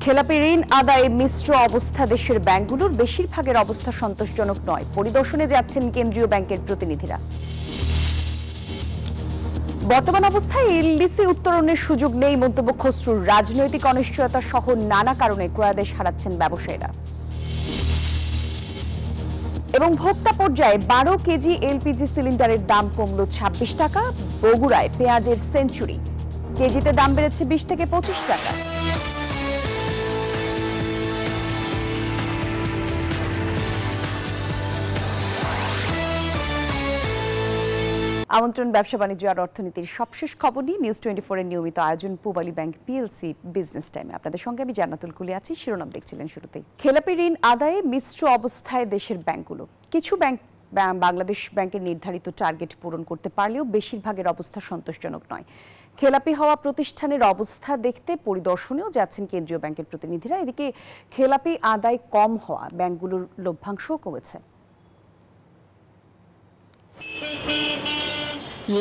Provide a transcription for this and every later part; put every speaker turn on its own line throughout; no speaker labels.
খেলাপি ঋণ আদায়ে মিশ্র অবস্থা দেশের ব্যাংকগুলোর বেশিরভাগের অবস্থা সন্তোষজনক নয়। পরিদর্শনে যাচ্ছেন কেন্দ্রীয় ব্যাংকের প্রতিনিধিরা। বর্তমান অবস্থায় এলডিসি উত্তোলনের সুযোগ নেই মন্তব্য খসরুর। রাজনৈতিক অনিশ্চয়তা সহ নানা কারণে ক্রয়াদেশ হারাচ্ছেন ব্যবসায়ীরা। এবং ভোক্তা পর্যায়ে 12 কেজি এলপিজি সিলিন্ডারের দাম কমল 26 টাকা। বগুড়ায় পেঁয়াজের সেঞ্চুরি, কেজিতে দাম বেড়েছে 20 থেকে 25 টাকা। আমন্ত্রণ ব্যবসা বাণিজ্য আর অর্থনীতির সবশেষ খবর নিয়ে নিউজ 24 এর নিয়মিত আয়োজন পূবালী ব্যাংক পিএলসি বিজনেস টাইমে আপনাদের সঙ্গে আমি জান্নাতুল কুলি আছি। শিরোনাম দেখছিলেন শুরুতেই। খেলাপি ঋণ আদায়ে মিশ্র অবস্থায় দেশের ব্যাংকগুলো। কিছু ব্যাংক বাংলাদেশ ব্যাংকের নির্ধারিত টার্গেট পূরণ করতে পারলেও বেশিরভাগের অবস্থা সন্তোষজনক নয়। খেলাপি হওয়া প্রতিষ্ঠানের অবস্থা দেখতে পরিদর্শনেও যাচ্ছেন কেন্দ্রীয় ব্যাংকের প্রতিনিধিরা। এদিকে খেলাপি আদায় কম হওয়া ব্যাংকগুলোর লভ্যাংশও কমেছে।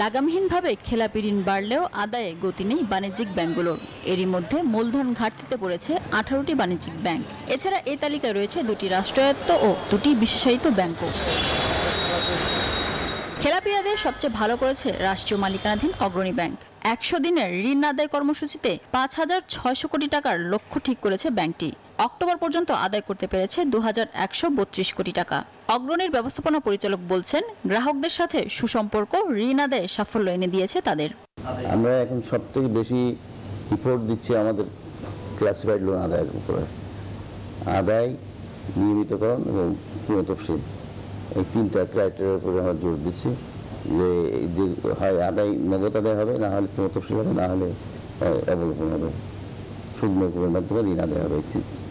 লাগামহীনভাবে খেলাপি ঋণ বাড়লেও আদায়ে গতি নেই বাণিজ্যিক ব্যাংকগুলোর। এরই মধ্যে মূলধন ঘাটতিতে পড়েছে 18টি বাণিজ্যিক ব্যাংক। এছাড়া এই তালিকায় রয়েছে 2টি রাষ্ট্রায়ত্ত ও 2টি বিশেষায়িত ব্যাংকও। খেলাপি আদায়ে সবচেয়ে ভালো করেছে রাষ্ট্রীয় মালিকানাধীন অগ্রণী ব্যাংক। 100 দিনের ঋণ আদায় কর্মসূচিতে 5,600 কোটি টাকার লক্ষ্য ঠিক করেছে ব্যাংকটি। অক্টোবর পর্যন্ত আদায় করতে পেরেছে 2,132 কোটি টাকা। অগ্রণীর ব্যবস্থাপনা পরিচালক বলছেন, গ্রাহকদের সাথে সুসম্পর্ক ঋণ আদায়ে সাফল্য এনে দিয়েছে তাদের।
আমরা এখন সবথেকে বেশি ইফোর্ট দিচ্ছি আমাদের ক্লাসিফাইড লোন আদায়ের উপরে। আদায়, নিয়মিতকরণ এবং পুনঃতফসিল, এই 3টা ক্রাইটেরিয়ার উপরে আমরা জোর দিচ্ছি যে হয় আদায় নগদ আদায় হবে, না হলে পুনঃতফসিল হবে, না হলে অবলোকন হবে, সুদ মৌকুবের মাধ্যমে ঋণ আদায় হবে।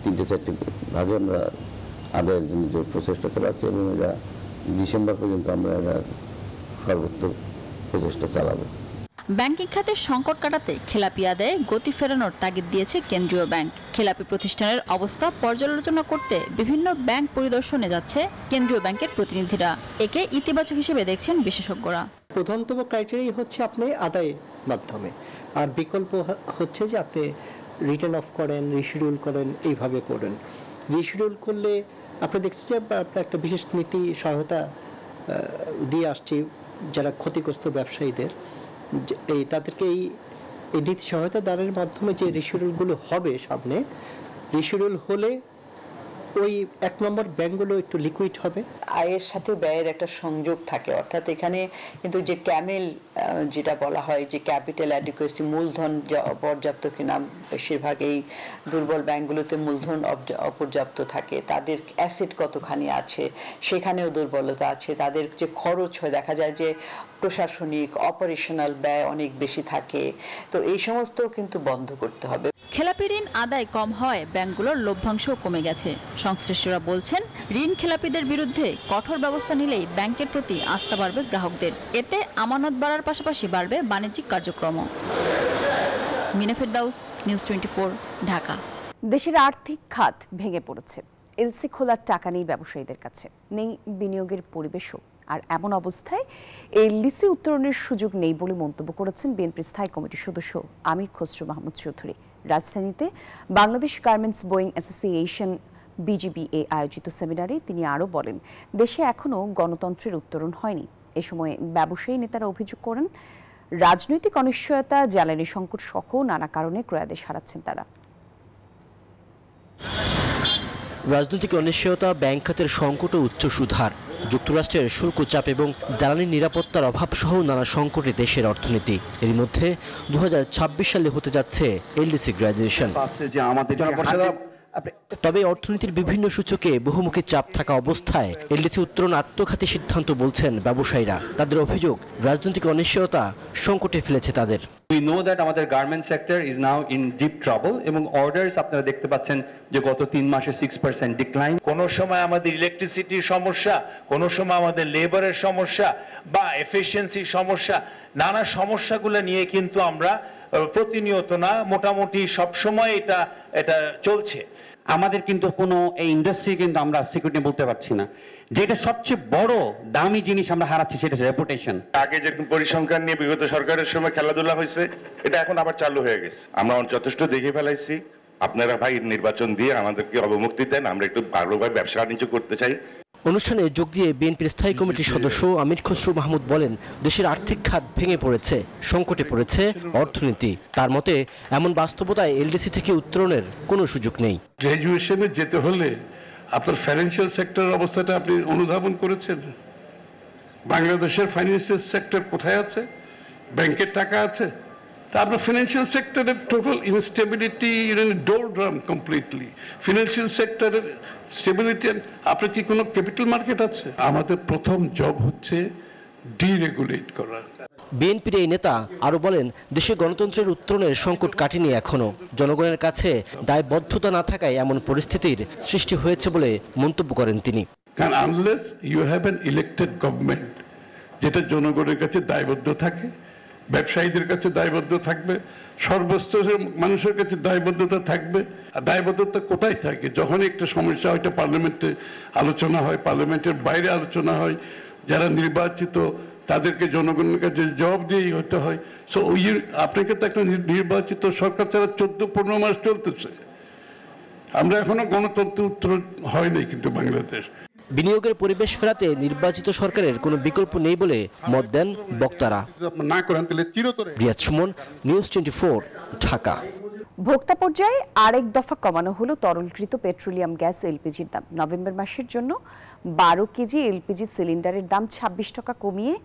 3-4টি ভাগে আমরা আদায়ের জন্য যে প্রচেষ্টা চালাচ্ছি এবং এটা ডিসেম্বর পর্যন্ত আমরা এটা সর্বোচ্চ প্রচেষ্টা চালাবো।
ব্যাংকিং খাতের সংকট কাটাতে খেলাপি আদায়ে গতি ফেরানোর তাগিদ দিয়েছে কেন্দ্রীয় ব্যাংক। খেলাপি প্রতিষ্ঠানের অবস্থা পর্যালোচনা করতে বিভিন্ন ব্যাংক পরিদর্শনে যাচ্ছে কেন্দ্রীয় ব্যাংকের প্রতিনিধিরা। একে ইতিবাচক হিসেবে দেখছেন বিশেষজ্ঞরা।
প্রধানতম ক্রাইটেরিয়া হচ্ছে আপনি আদায়ের মাধ্যমে, আর বিকল্প হচ্ছে যে আপনি রিটার্ন অফ করেন, রিশিডিউল করেন, এইভাবে করেন। রিশিডিউল করলে আপনি দেখছেন যে আপনার একটা বিশেষ নীতি সহায়তা দিয়ে আসছে যারা ক্ষতিগ্রস্ত ব্যবসায়ীদের, এই তাদেরকে এই নীতি সহায়তা দানের মাধ্যমে যে রিশিডিউলগুলো হবে সামনে, রিশিডিউল হলে ওই 1 নম্বর ব্যাংকগুলো একটু লিকুইড হবে।
আয়ের সাথে ব্যয়ের একটা সংযোগ থাকে, অর্থাৎ এখানে কিন্তু যে ক্যামেল যেটা বলা হয় যে ক্যাপিটাল অ্যাডিকুয়েসি, মূলধন পর্যাপ্ত কিনা, বেশিরভাগ এই দুর্বল ব্যাংকগুলোতে মূলধন অপর্যাপ্ত থাকে। তাদের অ্যাসেট কতখানি আছে সেখানেও দুর্বলতা আছে। তাদের যে খরচ হয়, দেখা যায় যে প্রশাসনিক অপারেশনাল ব্যয় অনেক বেশি থাকে। তো এই সমস্ত কিন্তু বন্ধ করতে হবে।
খেলাপি ঋণ আদায় কম হয় ব্যাংকগুলোর লভ্যাংশও কমে গেছে। সংশ্লিষ্টরা বলছেন, ঋণ খেলাপিদের বিরুদ্ধে কঠোর ব্যবস্থা নিলেই ব্যাংকের প্রতি আস্থা বাড়বে গ্রাহকদের। এতে আমানত বাড়ার পাশাপাশি বাড়বে বাণিজ্যিক কার্যক্রমও। মিনা ফেরদাউস, নিউজ 24, ঢাকা।
দেশের আর্থিক খাত ভেঙে পড়েছে। এলসি খোলার টাকা নেই ব্যবসায়ীদের কাছে, নেই বিনিয়োগের পরিবেশও। আর এমন অবস্থায় এলডিসি উত্তোলনের সুযোগ নেই বলে মন্তব্য করেছেন বিএনপির স্থায়ী কমিটির সদস্য আমির খসরু মাহমুদ চৌধুরী। রাজধানীতে বাংলাদেশ গার্মেন্টস বোয়িং অ্যাসোসিয়েশন বিজিবিএ আয়োজিত সেমিনারে তিনি আরও বলেন, দেশে এখনও গণতন্ত্রের উত্তরণ হয়নি। এ সময় ব্যবসায়ী নেতারা অভিযোগ করেন, রাজনৈতিক অনিশ্চয়তা, জ্বালানি সংকট সহ নানা কারণে ক্রয়াদেশ হারাচ্ছেন তারা।
রাজনৈতিক অনিশ্চয়তা, ব্যাংক খাতের সংকট ও উচ্চ সুদহার, যুক্তরাষ্ট্রের শুল্ক চাপ এবং জ্বালানি নিরাপত্তার অভাব সহ নানা সংকটে দেশের অর্থনীতি। এর মধ্যে 2026 সালে হতে যাচ্ছে এলডিসি গ্র্যাজুয়েশন। তবে অর্থনীতির বিভিন্ন সূচকে বহুমুখী চাপ থাকা অবস্থায় এলডিসি উত্তোলন আত্মঘাতী সিদ্ধান্ত বলছেন ব্যবসায়ীরা। তাদের অভিযোগ, রাজনৈতিক অনিশ্চয়তা সংকটে ফেলেছে তাদের।
We know that আমাদের garment sector is now in deep trouble এবং অর্ডারস আপনারা দেখতে পাচ্ছেন যে গত 3 মাসে 6% ডিক্লাইন।
কোন সময় আমাদের ইলেকট্রিসিটির সমস্যা, কোন সময় আমাদের লেবারের সমস্যা বা এফিশিয়েন্সির সমস্যা, নানা সমস্যাগুলো নিয়ে কিন্তু আমরা প্রতিনিয়ত না, মোটামুটি সব সময় এটা চলছে।
আমাদের কিন্তু কোনো এই ইন্ডাস্ট্রি কিন্তু আমরা সিকিউরিটি বলতে পারছি না। যেটা সবচেয়ে বড় দামি জিনিস আমরা হারাচ্ছি সেটা হচ্ছে রেপুটেশন।
আগে যেরকম পরিসংখ্যান নিয়ে বিগত সরকারের সময় খেলাধুলা হয়েছে, এটা এখন আবার চালু হয়ে গেছে। আমরা যথেষ্ট দেখে ফেলাইছি
আপনারা ভাই নির্বাচন দিয়ে আমাদেরকে অবমুক্তি দেন, আমরা একটু ভালোভাবে ব্যবসা বাণিজ্য করতে চাই।
অনুষ্ঠানে যোগ দিয়ে বিএনপির স্থায়ী কমিটির সদস্য আমির খসরু মাহমুদ বলেন, দেশের আর্থিক খাত ভেঙে পড়েছে, সংকটে পড়েছে অর্থনীতি। তার মতে এমন বাস্তবতায় এলডিসি থেকে উত্তরণের কোনো সুযোগ নেই।
গ্র্যাজুয়েশনে যেতে হলে আপনার ফাইন্যান্সিয়াল সেক্টরের অবস্থাটা আপনি অনুধাবন করেছেন। বাংলাদেশের ফাইন্যান্সিয়াল সেক্টর কোথায় আছে? ব্যাংকের টাকা আছে? তা আপনার ফিনান্সিয়াল সেক্টরের টোটাল ইনস্টেবিলিটি ডোলড্রাম কমপ্লিটলি। ফিনান্সিয়াল সেক্টরের স্টেবিলিটি, আপনার কি কোনো ক্যাপিটাল মার্কেট আছে? আমাদের প্রথম জব হচ্ছে ডিরেগুলেট করা।
বিএনপির এই নেতা আরো বলেন, দেশে গণতন্ত্রের উত্তরণের সংকট কাটেনি এখনো। জনগণের কাছে দায়বদ্ধতা না থাকায় এমন পরিস্থিতির সৃষ্টি হয়েছে বলে মন্তব্য করেন তিনি।
কারণ unless you have an elected government যেটা জনগণের কাছে দায়বদ্ধ থাকে, ব্যবসায়ীদের কাছে দায়বদ্ধ থাকবে, সর্বস্তরের মানুষের কাছে দায়বদ্ধতা থাকবে। আর দায়বদ্ধতা কোথায় থাকে? যখন একটা সমস্যা হয়তো পার্লামেন্টে আলোচনা হয়, পার্লামেন্টের বাইরে আলোচনা হয়, যারা নির্বাচিত তাদেরকে জনগণের কাছে জবাব দিয়েই হতে হয়। সো আপনাকে তো একটা নির্বাচিত সরকার ছাড়া 14-15 মাস চলতেছে। আমরা এখনো গণতন্ত্র উত্তরণ হয় নাই কিন্তু বাংলাদেশ।
বিনিয়োগের পরিবেশ ফেরাতে নির্বাচিত সরকারের কোনো বিকল্প নেই বলে মত দেন বক্তারা। রিয়াদ সুমন, নিউজ 24, ঢাকা।
ভোক্তা পর্যায়ে আরেক দফা কমানো হলো তরলকৃত পেট্রোলিয়াম গ্যাস এলপিজির দাম। নভেম্বর মাসের জন্য 12 কেজি এলপিজি সিলিন্ডারের দাম 26 টাকা কমিয়ে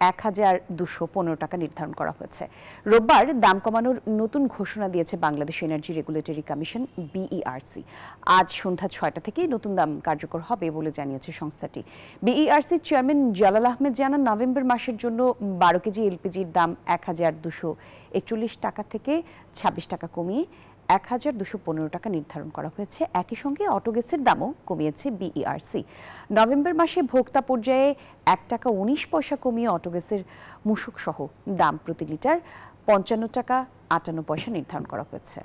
1215 টাকা নির্ধারণ করা হয়েছে। রোববার দাম কমানোর নতুন ঘোষণা দিয়েছে Bangladesh energy regulatory commission BERC. আজ সন্ধ্যা 6টা থেকেই নতুন দাম কার্যকর হবে বলে জানিয়েছে সংস্থাটি। বিইআরসির চেয়ারম্যান জালাল আহমেদ জানান, নভেম্বর মাসের জন্য 12 কেজি এলপিজির দাম 1241 টাকা থেকে 26 টাকা কমিয়ে 1215 টাকা নির্ধারণ করা হয়েছে। একই সঙ্গে অটোগ্যাসের দামও কমিয়েছে বিইআরসি। নভেম্বর মাসে ভোক্তা পর্যায়ে 1 টাকা 19 পয়সা কমিয়ে অটোগ্যাসের মূসক সহ দাম প্রতি লিটার 55 টাকা 58 পয়সা নির্ধারণ করা হয়েছে।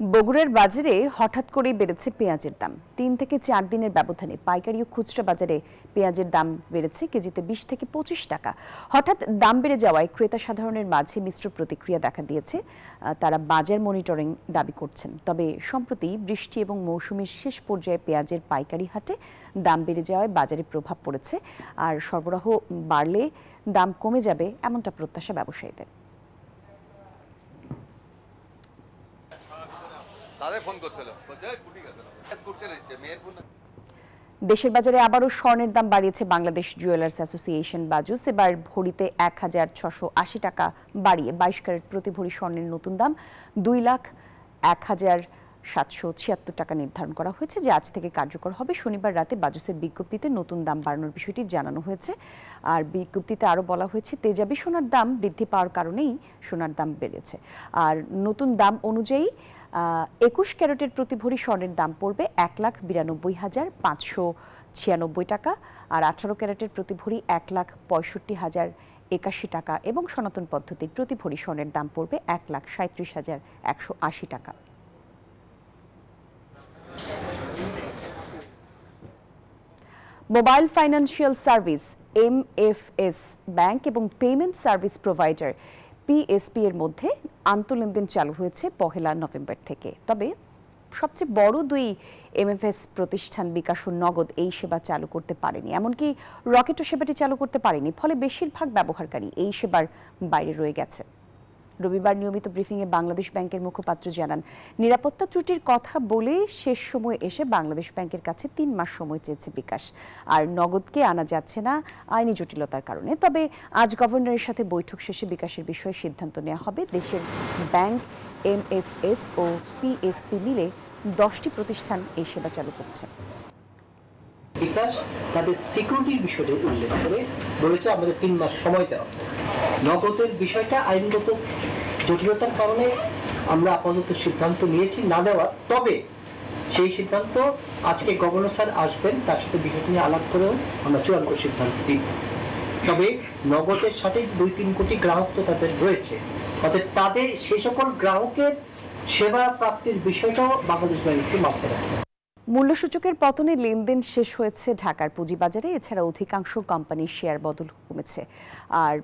বগুড়ার বাজারে হঠাৎ করেই বেড়েছে পেঁয়াজের দাম। 3 থেকে 4 দিনের ব্যবধানে পাইকারি ও খুচরা বাজারে পেঁয়াজের দাম বেড়েছে কেজিতে 20 থেকে 25 টাকা। হঠাৎ দাম বেড়ে যাওয়ায় ক্রেতা সাধারণের মাঝে মিশ্র প্রতিক্রিয়া দেখা দিয়েছে। তারা বাজার মনিটরিং দাবি করছেন। তবে সম্প্রতি বৃষ্টি এবং মৌসুমের শেষ পর্যায়ে পেঁয়াজের পাইকারি হাটে দাম বেড়ে যাওয়ায় বাজারে প্রভাব পড়েছে। আর সরবরাহ বাড়লে দাম কমে যাবে এমনটা প্রত্যাশা ব্যবসায়ীদের। দেশের বাজারে আবারও স্বর্ণের দাম বাড়িয়েছে বাংলাদেশ জুয়েলার্স অ্যাসোসিয়েশন বাজুস। এবার ভরিতে 1680 টাকা বাড়িয়ে 22 ক্যারেট প্রতি ভরি স্বর্ণের নতুন দাম 2,01,776 টাকা নির্ধারণ করা হয়েছে, যে আজ থেকে কার্যকর হবে। শনিবার রাতে বাজুসের বিজ্ঞপ্তিতে নতুন দাম বাড়ানোর বিষয়টি জানানো হয়েছে। আর বিজ্ঞপ্তিতে আরও বলা হয়েছে, তেজাবি সোনার দাম বৃদ্ধি পাওয়ার কারণেই সোনার দাম বেড়েছে। আর নতুন দাম অনুযায়ী 21 ক্যারেটের প্রতি ভরি স্বর্ণের দাম পড়বে 1,92,596 টাকা, আর 18 ক্যারেটের প্রতি ভরি 1,65,081 টাকা এবং সনাতন পদ্ধতির প্রতি ভরি স্বর্ণের দাম পড়বে 1,37,180 টাকা। Mobile financial service MFS bank এবং পেমেন্ট সার্ভিস প্রোভাইডার PSP এর মধ্যে আন্তঃলেনদেন চালু হয়েছে 1 নভেম্বর থেকে। তবে সবচেয়ে বড় দুই MFS প্রতিষ্ঠান বিকাশ ও নগদ এই সেবা চালু করতে পারেনি, এমনকি রকেটও সেবাটি চালু করতে পারেনি। ফলে বেশিরভাগ ব্যবহারকারী এই সেবার বাইরে রয়ে গেছে। রবিবার নিয়মিত ব্রিফিংয়ে বাংলাদেশ ব্যাংকের মুখপাত্র জানান, নিরাপত্তা ত্রুটির কথা বলে শেষ সময় এসে বাংলাদেশ ব্যাংকের কাছে 3 মাস সময় চেয়েছে বিকাশ। আর নগদকে আনা যাচ্ছে না আইনি জটিলতার কারণে। তবে আজ গভর্নরের সাথে বৈঠক শেষে বিকাশের বিষয়ে সিদ্ধান্ত নেওয়া হবে। দেশের ব্যাংক, MFS ও PSP মিলে 10টি প্রতিষ্ঠান এই সেবা চালু করছে।
বিকাশ তাদের সিকিউরিটির বিষয়টি উল্লেখ করে বলেছে আমাদের 3 মাস সময় দেওয়া। নগদের বিষয়টা আইনগত জটিলতার কারণে আমরা আপাতত সিদ্ধান্ত নিয়েছি না দেওয়ার। তবে সেই সিদ্ধান্ত আজকে গভর্নর স্যার আসবেন, তার সাথে বিষয়টি নিয়ে আলাপ করেও আমরা চূড়ান্ত সিদ্ধান্ত দিই। তবে নগদের সাথে 2-3 কোটি গ্রাহক তো তাদের রয়েছে, অর্থাৎ তাদের সেই সকল গ্রাহকের সেবা প্রাপ্তির বিষয়টাও বাংলাদেশ ব্যাংককে মাথায় রাখতে হবে।
মূল্যসূচকের পতনে লেনদেন শেষ হয়েছে ঢাকার পুঁজিবাজারে। এছাড়া অধিকাংশ কোম্পানির শেয়ার বদল কমেছে আর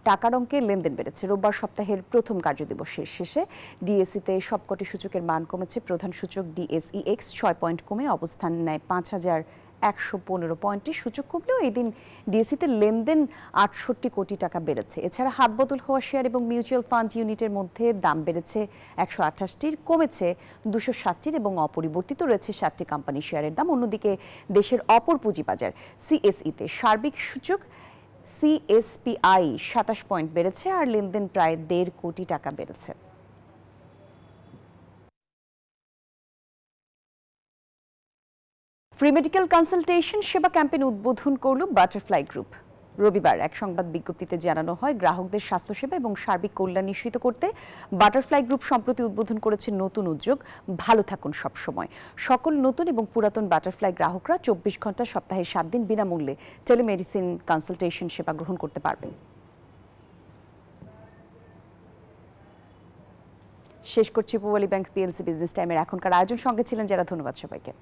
টাকার অঙ্কে লেনদেন বেড়েছে। রোববার সপ্তাহের প্রথম কার্যদিবসের শেষে ডিএসইতে সবকটি সূচকের মান কমেছে। প্রধান সূচক DSEX 6 পয়েন্ট কমে অবস্থান নেয় 5115 পয়েন্টে। সূচক কমলেও এই দিন ডিএসইতে লেনদেন 68 কোটি টাকা বেড়েছে। এছাড়া হাত বদল হওয়া শেয়ার এবং মিউচুয়াল ফান্ড ইউনিটের মধ্যে দাম বেড়েছে 128টির, কমেছে 260টির এবং অপরিবর্তিত রয়েছে 7টি কোম্পানি শেয়ারের দাম। অন্যদিকে দেশের অপর পুঁজিবাজার সিএসইতে সার্বিক সূচক CSPI 27 পয়েন্ট বেড়েছে আর লেনদেন প্রায় 1.5 কোটি টাকা বেড়েছে। ফ্রি মেডিকেল কনসালটেশন সেবা ক্যাম্পেইন উদ্বোধন করল বাটারফ্লাই গ্রুপ। রবিবার এক সংবাদ বিজ্ঞপ্তিতে জানানো হয়, গ্রাহকদের স্বাস্থ্যসেবা এবং সার্বিক কল্যাণ নিশ্চিত করতে বাটারফ্লাই গ্রুপ সম্প্রতি উদ্বোধন করেছে নতুন উদ্যোগ ভালো থাকুন সব সময়। সকল নতুন এবং পুরাতন বাটারফ্লাই গ্রাহকরা 24 ঘন্টা সপ্তাহে 7 দিন বিনামূল্যে টেলিমেডিসিন কনসালটেশন সেবা গ্রহণ করতে পারবেন। শেষ করছি পূবালী ব্যাংক PLC বিজনেস টাইমের এখনকার আয়োজন। সঙ্গে ছিলেন যারা, ধন্যবাদ সবাইকে।